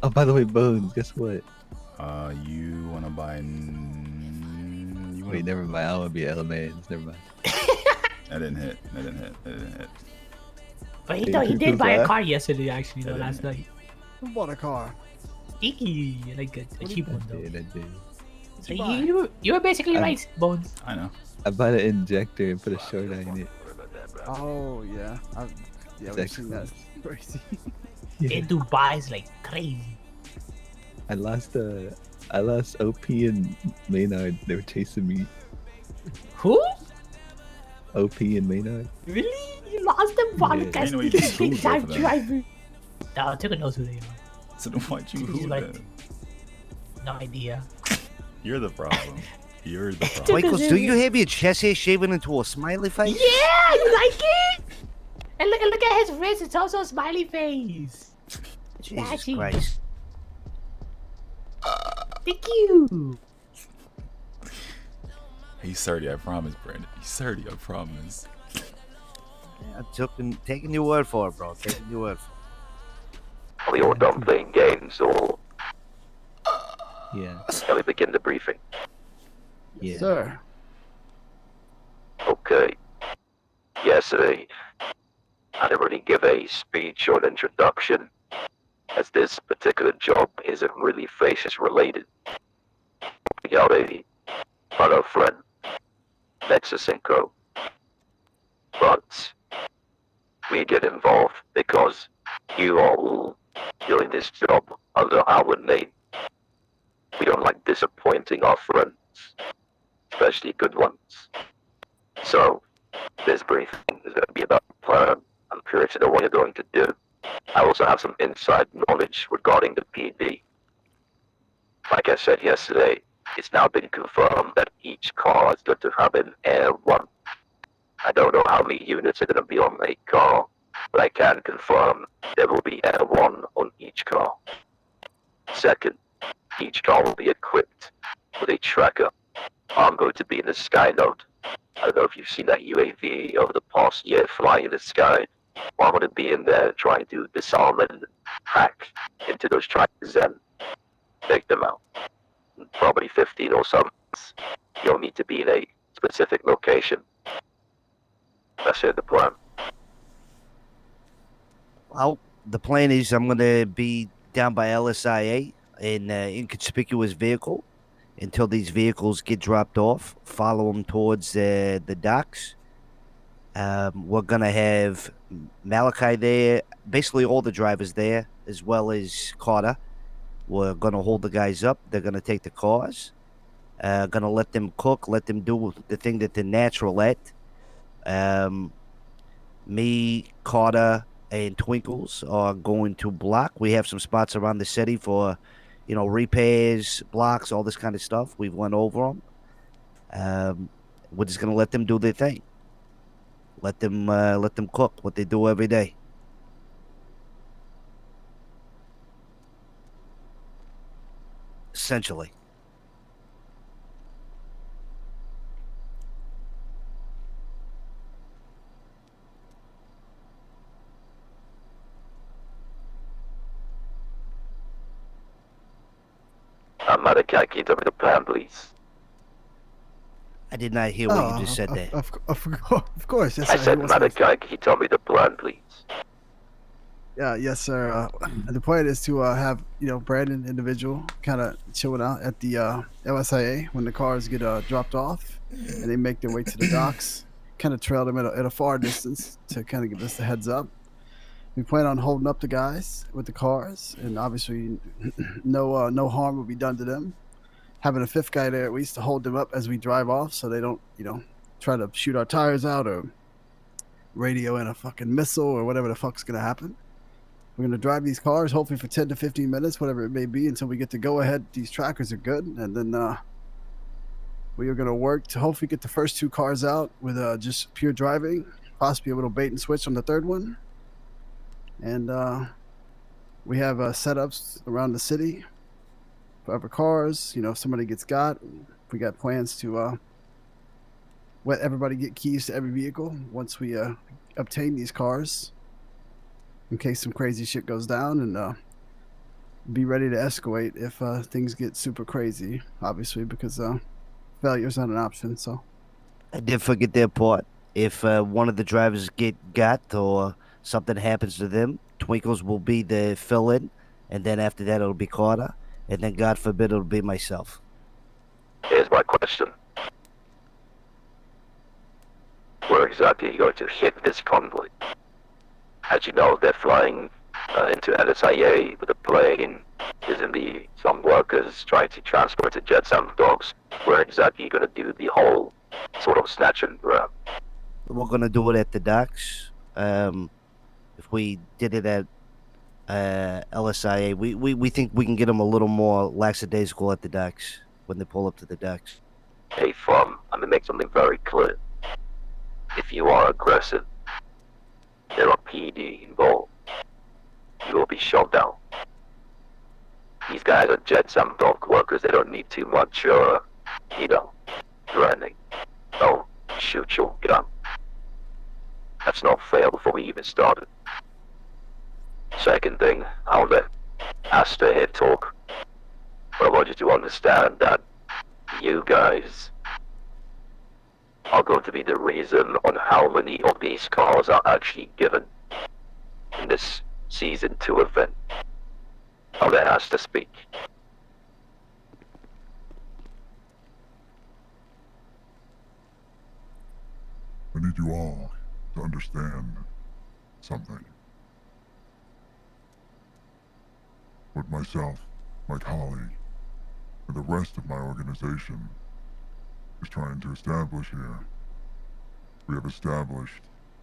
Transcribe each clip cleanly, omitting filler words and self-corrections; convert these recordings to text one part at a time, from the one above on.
Oh, by the way, Bones, guess what? You want to buy... Wait, never mind. I want to be LMAs. Never mind. That didn't hit. That didn't hit. That didn't hit. But he did buy a car yesterday, actually, though, last night. Who bought a car? Icky, like a cheap one, though. I did. So you were basically right, Bones. I know. I bought an injector and put a short eye in it. Oh, yeah. Yeah, we've seen that. Crazy. Yeah. In Dubai's like crazy. I lost OP and Maynard. They were chasing me. Who? OP and Maynard. Really? You lost them while Yeah. guys Anyway, this you big time for them. driver. No, Tucker knows who they are. So then why'd you who like, then? No idea. You're the problem. You're the problem. Michaels, do you have your chest hair shaven into a smiley face? Yeah, you like it? And look at his wrist. It's also a smiley face. Jesus Matching. Christ. Thank you. He's 30, I promise, Brandon. He's 30, I promise. Yeah, taking your word for it, bro. Taking your word for it. Are we all done playing games, or Yeah. shall we begin the briefing? Yeah. Sir. Okay. Yesterday, I didn't really give a speech or an introduction, as this particular job isn't really faces related. We got a fellow friend, neXus & Co. But we get involved because you are all doing this job under our name. We don't like disappointing our friends, especially good ones. So, this briefing is going to be about the plan. I'm curious to know what you're going to do. I also have some inside knowledge regarding the PD. Like I said yesterday, it's now been confirmed that each car is going to have an Air 1. I don't know how many units are going to be on a car, but I can confirm there will be Air 1 on each car. Second, each car will be equipped with a tracker. I'm going to be in the sky node. I don't know if you've seen that UAV over the past year flying in the sky. Well, I'm going to be in there trying to disarm and hack into those trackers and take them out. Probably 15 or so. You'll need to be in a specific location. That's it, the plan. Well, the plan is I'm going to be down by LSIA in inconspicuous vehicle until these vehicles get dropped off. Follow them towards the docks. We're going to have Malachi there, basically all the drivers there, as well as Carter. We're going to hold the guys up. They're going to take the cars. Going to let them cook, let them do the thing that they're natural at. Me, Carter, and Twinkles are going to block. We have some spots around the city for, repairs, blocks, all this kind of stuff. We've went over them. We're just going to let them do their thing. Let them cook what they do every day. Essentially. Malachi, can you tell me the plan, please? I did not hear what you just said there. Of course, yes, I sir. said, Malachi, can you tell me the plan, please? Yeah, yes, sir. The point is to have Brandon individual kind of chilling out at the LSIA when the cars get dropped off, and they make their way to the docks. Kind of trail them at a far distance to kind of give us the heads up. We plan on holding up the guys with the cars, and obviously, no harm will be done to them. Having a fifth guy there at least to hold them up as we drive off, so they don't, try to shoot our tires out or radio in a fucking missile or whatever the fuck's gonna happen. We're gonna drive these cars hopefully for 10 to 15 minutes, whatever it may be, until we get to go ahead. These trackers are good, and then we are gonna work to hopefully get the first two cars out with just pure driving, possibly a little bait and switch on the third one. And we have setups around the city for other cars. If somebody gets got, we got plans to let everybody get keys to every vehicle once we obtain these cars, in case some crazy shit goes down. And be ready to escalate if things get super crazy. Obviously, because failure's not an option. So I did forget their part. If one of the drivers got or something happens to them, Twinkles will be the fill-in, and then after that it'll be Carter, and then God forbid it'll be myself. Here's my question. Where exactly are you going to hit this convoy? As you know, they're flying into LSIA with a plane. Isn't the some workers trying to transport the jets and dogs? Where exactly are you going to do the whole sort of snatch and grab? We're gonna do it at the docks. If we did it at LSIA, we think we can get them a little more lackadaisical at the docks when they pull up to the docks. Hey, Fum, I'm going to make something very clear. If you are aggressive, there are PD involved. You will be shot down. These guys are jets and dog workers. They don't need too much, threatening. No, shoot your gun. That's not fair before we even started. Second thing, I'll let Asta here talk. But I want you to understand that you guys are going to be the reason on how many of these cars are actually given in this Season 2 event. I'll let Asta speak. I need you all to understand something. What myself, my colleague, and the rest of my organization is trying to establish here, we have established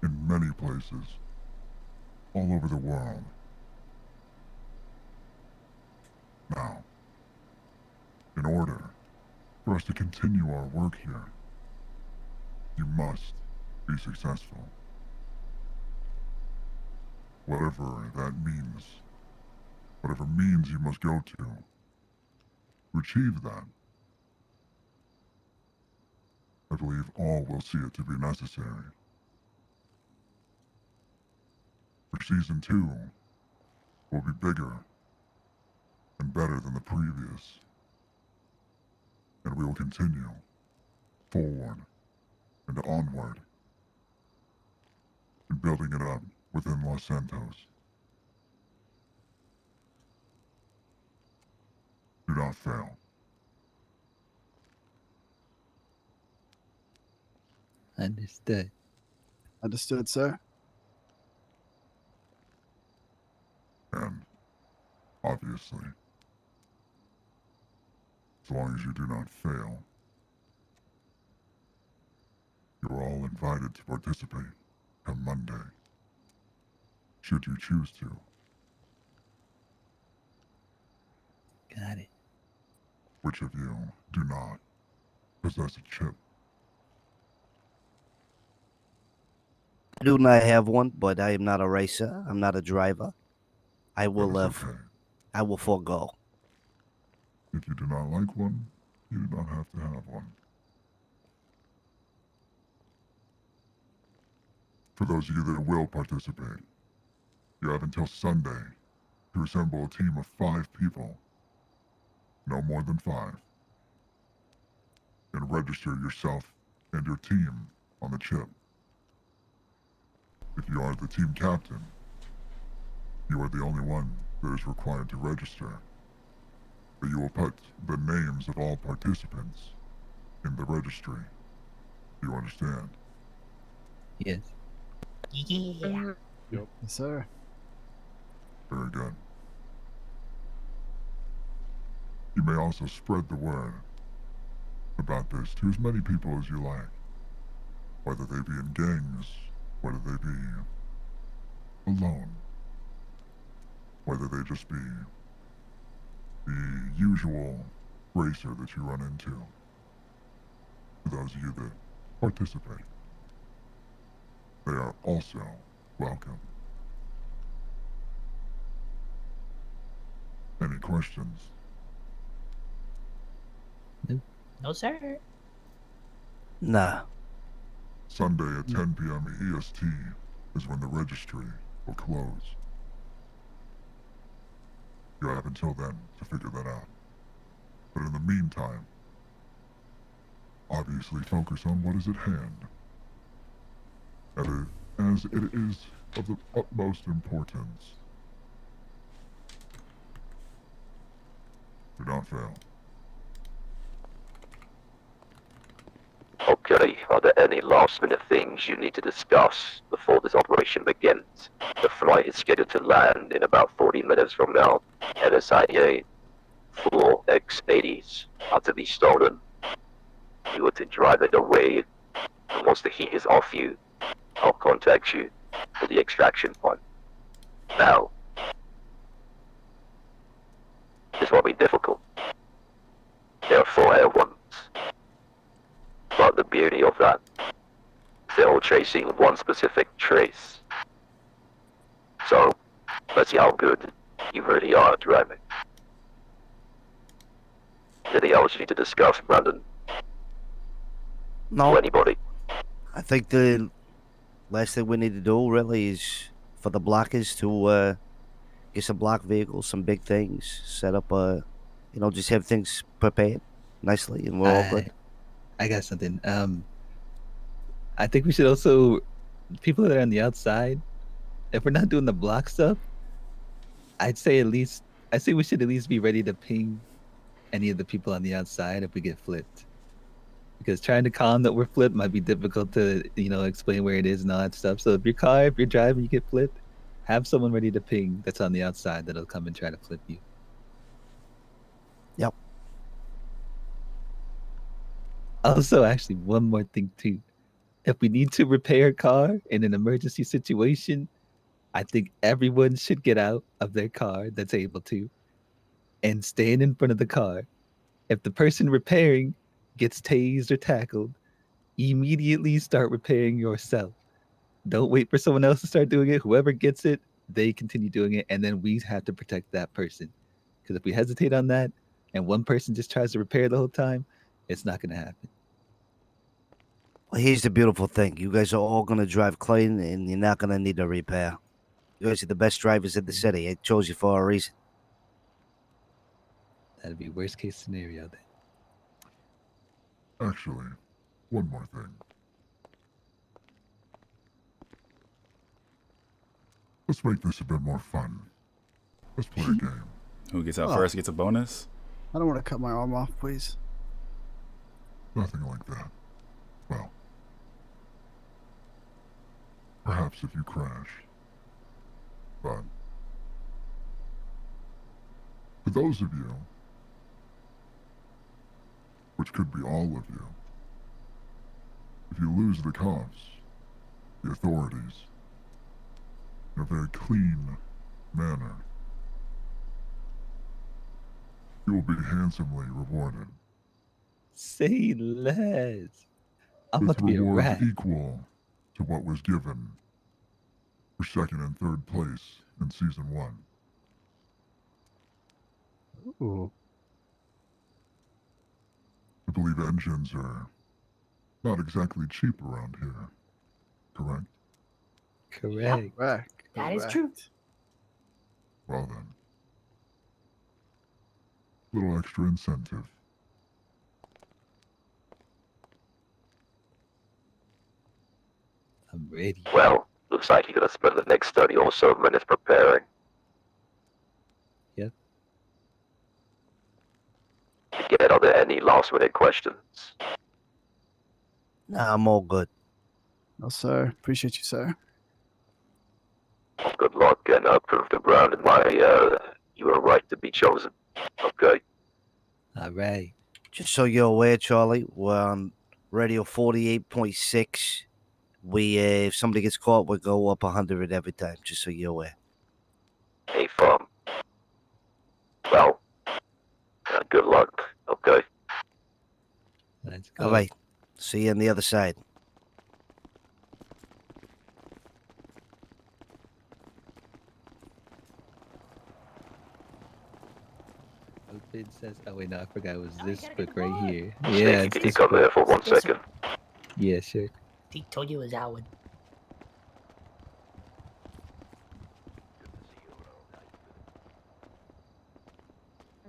in many places all over the world. Now, in order for us to continue our work here, you must be successful. Whatever that means, whatever means you must go to achieve that, I believe all will see it to be necessary. For Season 2 will be bigger and better than the previous, and we will continue forward and onward in building it up within Los Santos. Do not fail. Understood. understood, sir. And, obviously, as long as you do not fail, you are all invited to participate come Monday, should you choose to. Got it. Which of you do not possess a chip? I do not have one, but I am not a racer. I'm not a driver. I That will is okay. I will forego. If you do not like one, you do not have to have one. For those of you that will participate, you have until Sunday to assemble a team of 5 people, no more than 5, and register yourself and your team on the chip. If you are the team captain, you are the only one that is required to register, but you will put the names of all participants in the registry. Do you understand? Yes. Yeah. Yes, sir. Very good. You may also spread the word about this to as many people as you like, whether they be in gangs, whether they be alone, whether they just be the usual racer that you run into. For those of you that participate, they are also welcome. Any questions? No, sir. Nah. Sunday at 10 p.m. EST is when the registry will close. You have until then to figure that out. But in the meantime, obviously focus on what is at hand. As it is of the utmost importance. Do not fail. Okay, are there any last-minute things you need to discuss before this operation begins? The flight is scheduled to land in about 40 minutes from now. NSIA 4 X80s are to be stolen. You are to drive it away, and once the heat is off you, I'll contact you for the extraction point. Now, this won't be difficult. There are 4 air ones. But the beauty of that, they're all chasing one specific trace. So, let's see how good you really are at driving. Anything else you need to discuss, Brandon? No, To anybody? I think the last thing we need to do really is for the blockers to get some block vehicles, some big things, set up just have things prepared nicely, and we're all good. I got something. I think we should also, people that are on the outside, if we're not doing the block stuff, I say we should at least be ready to ping any of the people on the outside if we get flipped. Because trying to calm that we're flipped might be difficult to, explain where it is and all that stuff. So if you're driving, you get flipped, have someone ready to ping that's on the outside that'll come and try to flip you. Yep. Also, actually, one more thing too. If we need to repair a car in an emergency situation, I think everyone should get out of their car that's able to and stand in front of the car. If the person repairing gets tased or tackled, immediately start repairing yourself. Don't wait for someone else to start doing it. Whoever gets it, they continue doing it, and then we have to protect that person. Because if we hesitate on that and one person just tries to repair the whole time, it's not going to happen. Well, here's the beautiful thing: you guys are all gonna drive clean, and you're not gonna need a repair. You guys are the best drivers in the city. I chose you for a reason. That'd be worst case scenario then. Actually, one more thing. Let's make this a bit more fun. Let's play a game. Who gets out first gets a bonus? I don't want to cut my arm off, please. Nothing like that. Well, perhaps if you crash. But for those of you, which could be all of you, if you lose the cops, the authorities, in a very clean manner, you will be handsomely rewarded. Say less. I'm With about to be a rewards rat. equal to what was given for second and third place in season 1. Ooh. I believe engines are not exactly cheap around here, correct? Correct. Correct. That is Correct. true. Well then, little extra incentive. I'm ready. Well, looks like you're gonna spend the next 30 or so minutes preparing. Yep. Again, are there any last-minute questions? Nah, I'm all good. No, sir. Appreciate you, sir. Well, good luck, and prove to Brown and you were right to be chosen. Okay. All right. Just so you're aware, Charlie, we're on radio 48.6. If somebody gets caught, we go up 100 every time. Just so you're aware. Hey, well, good luck. Okay. Let's go. All right. See you on the other side. Open says, oh wait, no, I forgot it was Oh, you this gotta get book the right book. here. Sneaky, Yeah, it's can you this come book. here for 1 This second? Yeah, sure. He told you it was that one.